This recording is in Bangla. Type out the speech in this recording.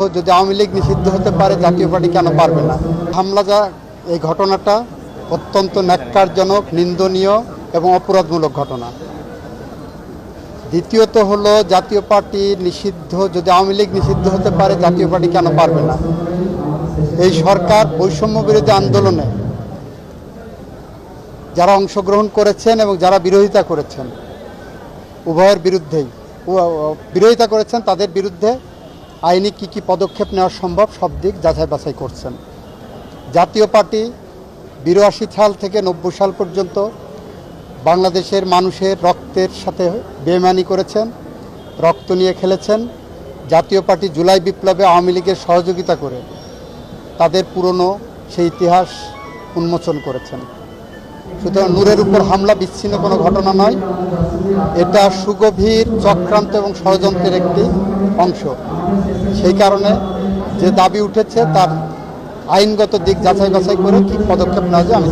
যদি আওয়ামী লীগ নিষিদ্ধ হতে পারে জাতীয় পার্টি কেন পারবে না? হামলা এই ঘটনাটা অত্যন্ত ন্যাক্কারজনক, নিন্দনীয় এবং অপরাধমূলক ঘটনা। দ্বিতীয়ত হলো জাতীয় পার্টি নিষিদ্ধ, যদি আওয়ামী লীগ নিষিদ্ধ হতে পারে জাতীয় পার্টি কেন পারবে না? এই সরকার বৈষম্য বিরোধী আন্দোলনে যারা অংশগ্রহণ করেছেন এবং যারা বিরোধিতা করেছেন, উভয়ের বিরুদ্ধেই বিরোধিতা করেছেন, তাদের বিরুদ্ধে আইনি কী পদক্ষেপ নেওয়া সম্ভব সব দিক যাচাই বাছাই করছেন। জাতীয় পার্টি ৮২ সাল থেকে ৯০ সাল পর্যন্ত বাংলাদেশের মানুষের রক্তের সাথে বেইমানি করেছেন, রক্ত নিয়ে খেলেছেন। জাতীয় পার্টি জুলাই বিপ্লবে আওয়ামী লীগের সহযোগিতা করে তাদের পুরনো সেই ইতিহাস উন্মোচন করেছেন। সুতরাং নূরের উপর হামলা বিচ্ছিন্ন কোনো ঘটনা নয়, এটা সুগভীর চক্রান্ত এবং ষড়যন্ত্রের একটি অংশ। সেই কারণে যে দাবি উঠেছে তার আইনগত দিক যাচাই বাছাই করে কী পদক্ষেপ নেওয়া যায় আমি